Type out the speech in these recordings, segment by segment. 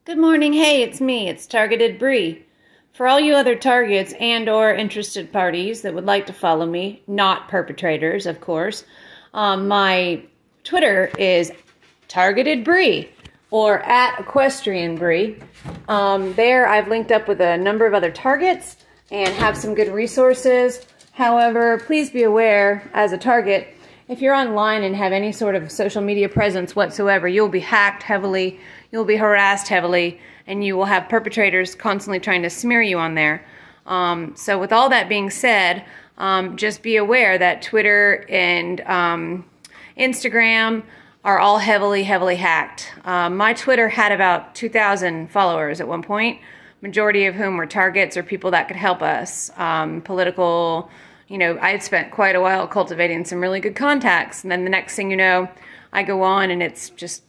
Good morning. Hey, it's me. It's Targeted Bree. For all you other targets and/or interested parties that would like to follow me, not perpetrators, of course, my Twitter is Targeted Bree or @EquestrianBree. There, I've linked up with a number of other targets and have some good resources. However, please be aware, as a target, if you're online and have any sort of social media presence whatsoever, you'll be hacked heavily, you'll be harassed heavily, and you will have perpetrators constantly trying to smear you on there. So with all that being said, just be aware that Twitter and Instagram are all heavily hacked. My Twitter had about 2,000 followers at one point, majority of whom were targets or people that could help us. Political, I had spent quite a while cultivating some really good contacts, and then the next thing you know, I go on and it's just,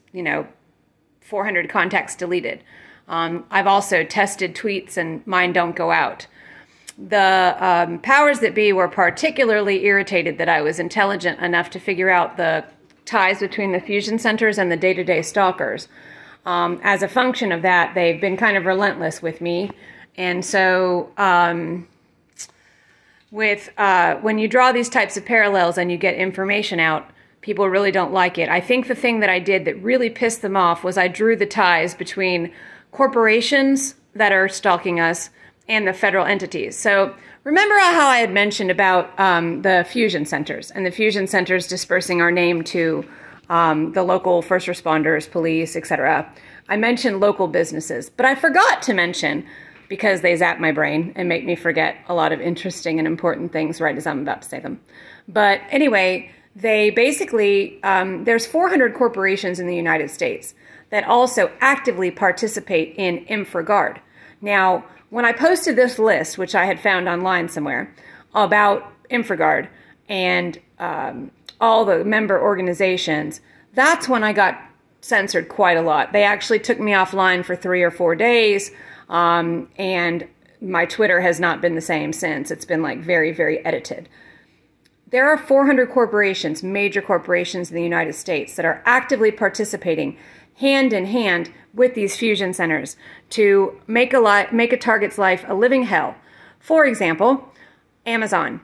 400 contacts deleted. I've also tested tweets and mine don't go out. The powers that be were particularly irritated that I was intelligent enough to figure out the ties between the fusion centers and the day-to-day stalkers. As a function of that, they've been kind of relentless with me. And so when you draw these types of parallels and you get information out, people really don't like it. I think the thing that I did that really pissed them off was I drew the ties between corporations that are stalking us and the federal entities. So remember how I had mentioned about the fusion centers and the fusion centers dispersing our name to the local first responders, police, etc. I mentioned local businesses, but I forgot to mention, because they zap my brain and make me forget a lot of interesting and important things right as I'm about to say them. But anyway, they basically, there's 400 corporations in the United States that also actively participate in InfrGard. Now, when I posted this list, which I had found online somewhere, about InfrGard and all the member organizations, that's when I got censored quite a lot. They actually took me offline for 3 or 4 days, and my Twitter has not been the same since. It's been like very edited. There are 400 corporations, major corporations in the United States, that are actively participating hand in hand with these fusion centers to make a target's life a living hell. For example, Amazon,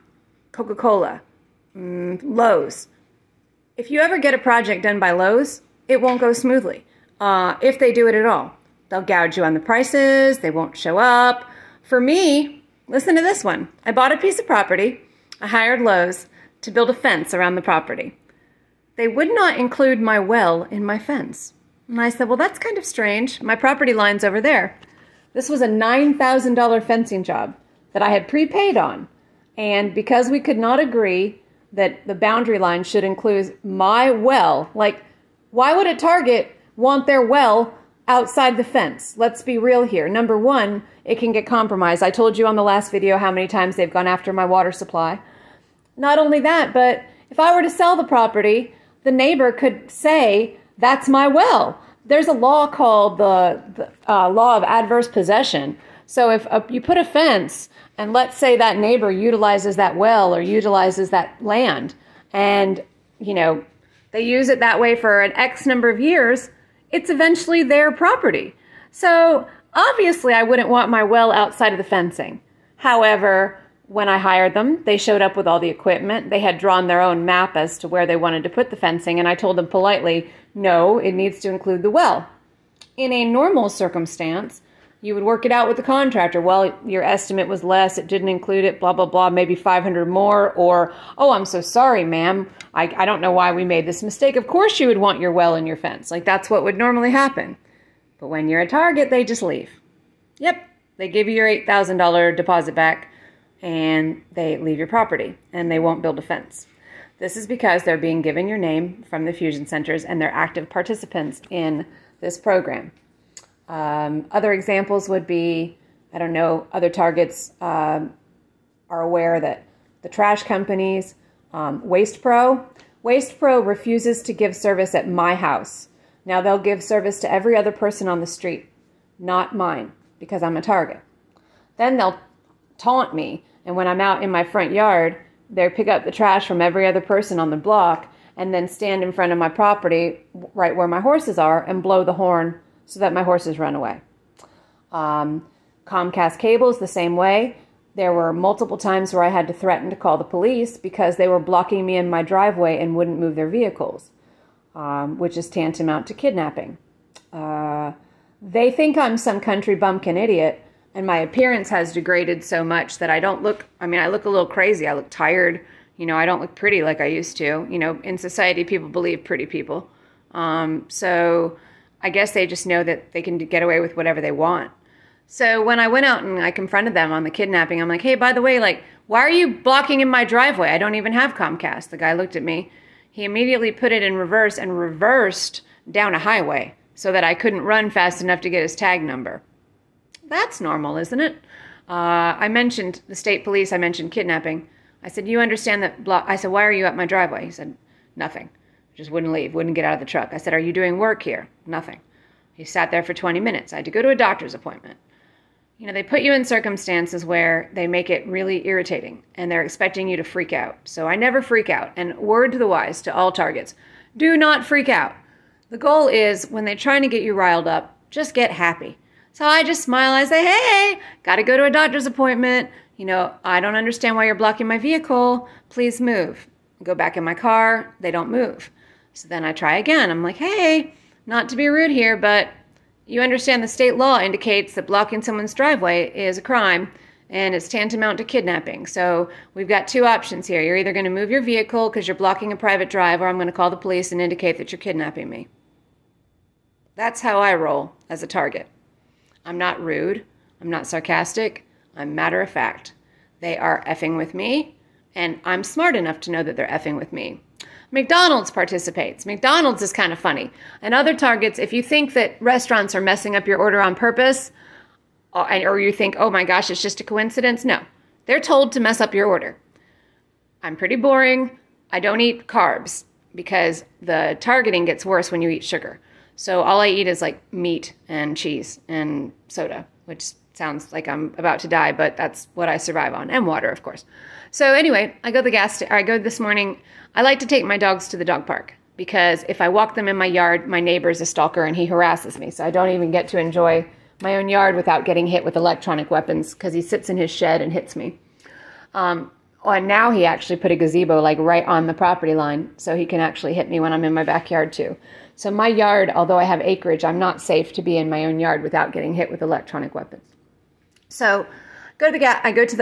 Coca-Cola, Lowe's. If you ever get a project done by Lowe's, it won't go smoothly, if they do it at all. They'll gouge you on the prices, they won't show up. For me, listen to this one. I bought a piece of property, I hired Lowe's to build a fence around the property. They would not include my well in my fence. And I said, well, that's kind of strange. My property line's over there. This was a $9,000 fencing job that I had prepaid on. And because we could not agree that the boundary line should include my well, like, why would a target want their well outside the fence? Let's be real here. Number one, it can get compromised. I told you on the last video how many times they've gone after my water supply. Not only that, but if I were to sell the property, the neighbor could say, that's my well. There's a law called the law of adverse possession. So if you put a fence, and let's say that neighbor utilizes that well or utilizes that land, and they use it that way for an X number of years, it's eventually their property. So obviously I wouldn't want my well outside of the fencing. However, when I hired them, they showed up with all the equipment. They had drawn their own map as to where they wanted to put the fencing, and I told them politely, no, it needs to include the well. In a normal circumstance, you would work it out with the contractor. Well, your estimate was less, it didn't include it, blah, blah, blah, maybe 500 more, or, oh, I'm so sorry, ma'am. I don't know why we made this mistake. Of course you would want your well in your fence. Like, that's what would normally happen. But when you're a target, they just leave. Yep, they give you your $8,000 deposit back, and they leave your property, and they won't build a fence. This is because they're being given your name from the fusion centers, and they're active participants in this program. Other examples would be, I don't know, other targets are aware that the trash companies, Waste Pro refuses to give service at my house. Now they'll give service to every other person on the street, not mine, because I'm a target. Then they'll taunt me, and when I'm out in my front yard, they pick up the trash from every other person on the block and then stand in front of my property right where my horses are and blow the horn so that my horses run away. Comcast cables, the same way. There were multiple times where I had to threaten to call the police because they were blocking me in my driveway and wouldn't move their vehicles, which is tantamount to kidnapping. They think I'm some country bumpkin idiot, and my appearance has degraded so much that I don't look, I look a little crazy. I look tired. I don't look pretty like I used to. In society, people believe pretty people. So I guess they just know that they can get away with whatever they want. So when I went out and I confronted them on the kidnapping, I'm like, hey, by the way, why are you blocking in my driveway? I don't even have Comcast. The guy looked at me. He immediately put it in reverse and reversed down a highway so that I couldn't run fast enough to get his tag number. That's normal, isn't it? I mentioned the state police. I mentioned kidnapping. I said, you understand that I said, why are you at my driveway? He said, nothing. Just wouldn't leave, wouldn't get out of the truck. I said, are you doing work here? Nothing. He sat there for 20 minutes. I had to go to a doctor's appointment. They put you in circumstances where they make it really irritating and they're expecting you to freak out. So I never freak out. And word to the wise to all targets, do not freak out. The goal is when they're trying to get you riled up, just get happy. So I just smile. I say, hey, got to go to a doctor's appointment. I don't understand why you're blocking my vehicle. Please move. Go back in my car. They don't move. So then I try again. I'm like, hey, not to be rude here, but you understand the state law indicates that blocking someone's driveway is a crime and it's tantamount to kidnapping. So we've got two options here. You're either going to move your vehicle because you're blocking a private drive, or I'm going to call the police and indicate that you're kidnapping me. That's how I roll as a target. I'm not rude. I'm not sarcastic. I'm matter of fact. They are effing with me, and I'm smart enough to know that they're effing with me. McDonald's participates. McDonald's is kind of funny. And other targets, if you think that restaurants are messing up your order on purpose, or you think, oh my gosh, it's just a coincidence, no. They're told to mess up your order. I'm pretty boring. I don't eat carbs because the targeting gets worse when you eat sugar. So all I eat is meat and cheese and soda, which sounds like I'm about to die, but that's what I survive on, and water, of course. So anyway, I go this morning. I like to take my dogs to the dog park because if I walk them in my yard, my neighbor's a stalker and he harasses me. So I don't even get to enjoy my own yard without getting hit with electronic weapons because he sits in his shed and hits me. And now he actually put a gazebo right on the property line so he can actually hit me when I'm in my backyard too. So my yard, although I have acreage, I'm not safe to be in my own yard without getting hit with electronic weapons. So I go to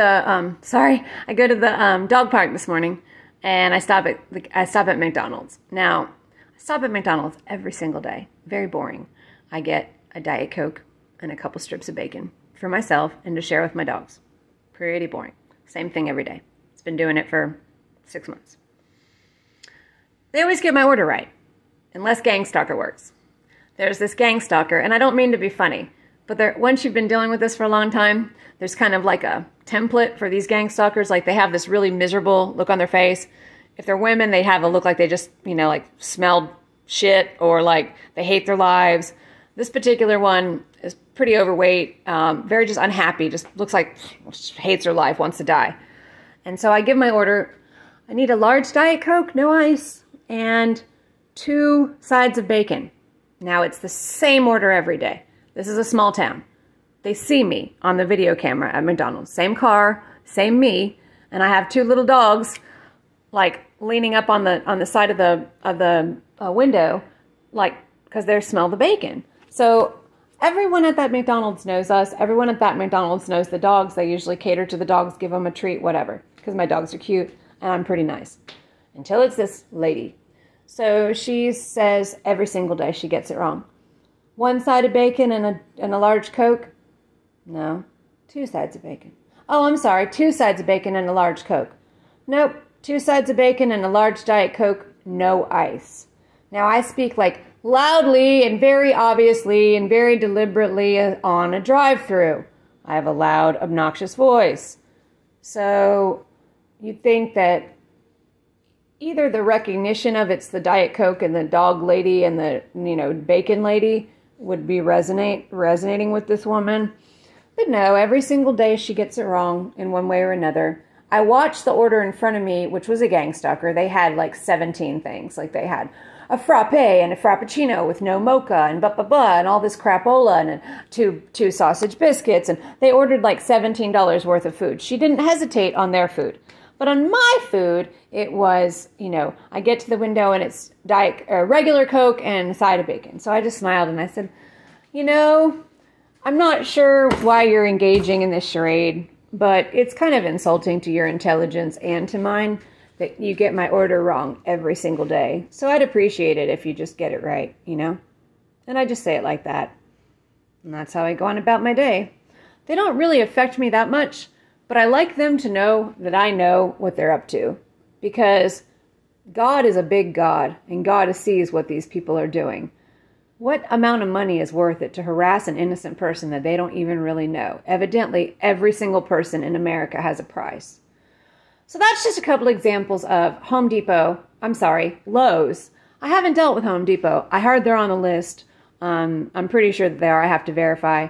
the dog park this morning, and I stop at McDonald's. Now, I stop at McDonald's every single day. Very boring. I get a Diet Coke and a couple strips of bacon for myself and to share with my dogs. Pretty boring. Same thing every day. It's been doing it for 6 months. They always get my order right, unless gang stalker works. There's this gang stalker, and I don't mean to be funny, but once you've been dealing with this for a long time, there's kind of a template for these gang stalkers. They have this really miserable look on their face. If they're women, they have a look like they just, smelled shit or they hate their lives. This particular one is pretty overweight, very just unhappy, just looks like hates her life, wants to die. And so I give my order. I need a large Diet Coke, no ice, and 2 sides of bacon. Now, it's the same order every day. This is a small town. They see me on the video camera at McDonald's. Same car, same me, and I have 2 little dogs, leaning up on the side of the window, because they smell the bacon. So everyone at that McDonald's knows us. Everyone at that McDonald's knows the dogs. They usually cater to the dogs, give them a treat, whatever, because my dogs are cute and I'm pretty nice. Until it's this lady. So she says every single day she gets it wrong. 1 side of bacon and a large Coke? No, 2 sides of bacon. Oh, I'm sorry, 2 sides of bacon and a large Coke. Nope, 2 sides of bacon and a large Diet Coke, no ice. Now I speak loudly and very obviously and very deliberately on a drive-thru. I have a loud, obnoxious voice. So you'd think that either the recognition of it's the Diet Coke and the dog lady and the, bacon lady would be resonating with this woman. But no, every single day she gets it wrong in one way or another. I watched the order in front of me, which was a gang stalker. They had 17 things. They had a frappe and a frappuccino with no mocha and blah, blah, blah, and all this crapola and two sausage biscuits. And they ordered like $17 worth of food. She didn't hesitate on their food. But on my food, it was, I get to the window and it's regular Coke and a side of bacon. So I just smiled and I said, I'm not sure why you're engaging in this charade, but it's kind of insulting to your intelligence and to mine that you get my order wrong every single day. So I'd appreciate it if you just get it right, And I just say it like that. And that's how I go on about my day. They don't really affect me that much, but I like them to know that I know what they're up to. Because God is a big God, and God sees what these people are doing. What amount of money is worth it to harass an innocent person that they don't even really know? Evidently, every single person in America has a price. So that's just a couple examples of Lowe's. I haven't dealt with Home Depot. I heard they're on the list. I'm pretty sure that they are. I have to verify.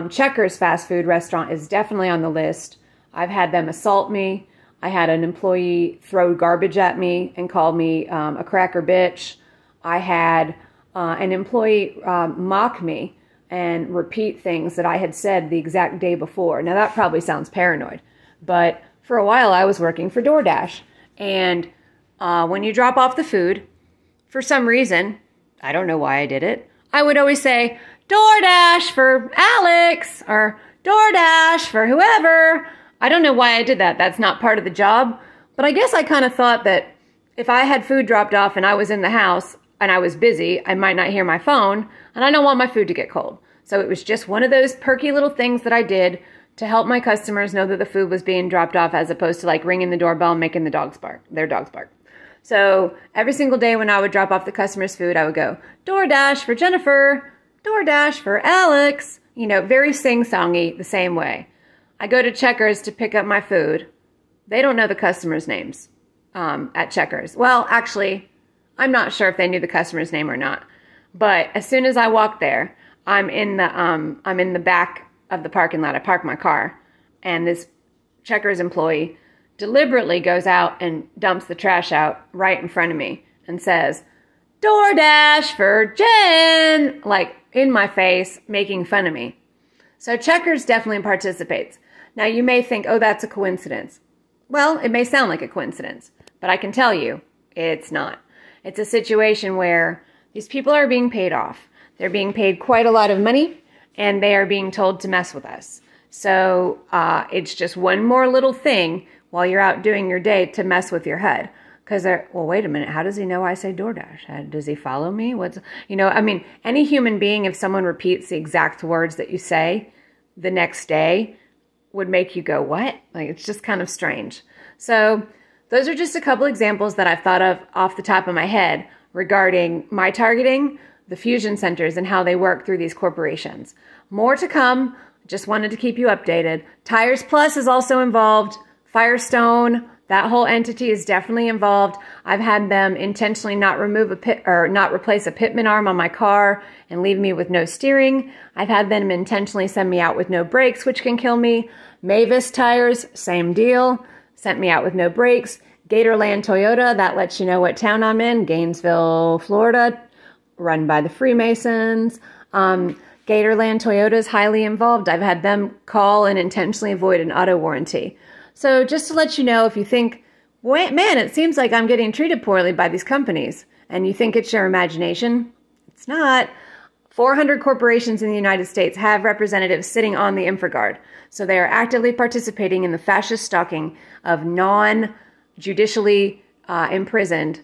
Checkers fast food restaurant is definitely on the list. I've had them assault me. I had an employee throw garbage at me and call me a cracker bitch. I had an employee mock me and repeat things that I had said the exact day before. Now that probably sounds paranoid, but for a while I was working for DoorDash. And when you drop off the food, for some reason, I don't know why I did it, I would always say, DoorDash for Alex, or DoorDash for whoever. I don't know why I did that. That's not part of the job. But I guess I kind of thought that if I had food dropped off and I was in the house and I was busy, I might not hear my phone, and I don't want my food to get cold. So it was just one of those perky little things that I did to help my customers know that the food was being dropped off, as opposed to like ringing the doorbell and making their dogs bark. So every single day when I would drop off the customer's food, I would go, DoorDash for Jennifer, DoorDash for Alex, very sing-songy the same way. I go to Checkers to pick up my food. They don't know the customers' names at Checkers. Well, actually, I'm not sure if they knew the customer's name or not. But as soon as I walk there, I'm in the back of the parking lot. I park my car, and this Checkers employee deliberately goes out and dumps the trash out right in front of me and says, DoorDash for Jen, like in my face, making fun of me. So Checkers definitely participates. Now you may think, oh, that's a coincidence. Well, it may sound like a coincidence, but I can tell you it's not. It's a situation where these people are being paid off. They're being paid quite a lot of money, and they are being told to mess with us. So it's just one more little thing while you're out doing your day to mess with your head. Because well, wait a minute, how does he know I say DoorDash? Does he follow me? Any human being, if someone repeats the exact words that you say the next day, would make you go, what? Like, it's just kind of strange. So those are just a couple examples that I've thought of off the top of my head regarding my targeting, the fusion centers, and how they work through these corporations. More to come. Just wanted to keep you updated. Tires Plus is also involved. Firestone, that whole entity is definitely involved. I've had them intentionally not replace a pitman arm on my car and leave me with no steering. I've had them intentionally send me out with no brakes, which can kill me. Mavis Tires, same deal. Sent me out with no brakes. Gatorland Toyota, that lets you know what town I'm in. Gainesville, Florida, run by the Freemasons. Gatorland Toyota is highly involved. I've had them call and intentionally avoid an auto warranty. So just to let you know, if you think, wait, man, it seems like I'm getting treated poorly by these companies, and you think it's your imagination, it's not. 400 corporations in the United States have representatives sitting on the InfrGard. So they are actively participating in the fascist stalking of non-judicially imprisoned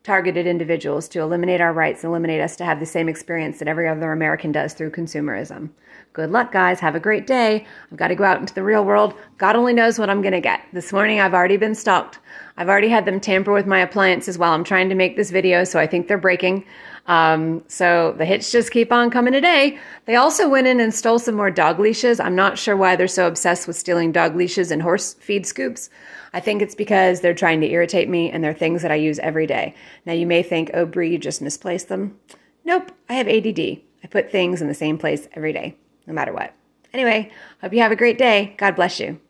targeted individuals to eliminate our rights, eliminate us to have the same experience that every other American does through consumerism. Good luck, guys. Have a great day. I've got to go out into the real world. God only knows what I'm going to get. This morning, I've already been stalked. I've already had them tamper with my appliances while I'm trying to make this video, so I think they're breaking. So the hits just keep on coming today. They also went in and stole some more dog leashes. I'm not sure why they're so obsessed with stealing dog leashes and horse feed scoops. I think it's because they're trying to irritate me, and they're things that I use every day. Now, you may think, oh, Bree, you just misplaced them. Nope, I have ADD. I put things in the same place every day, no matter what. Anyway, hope you have a great day. God bless you.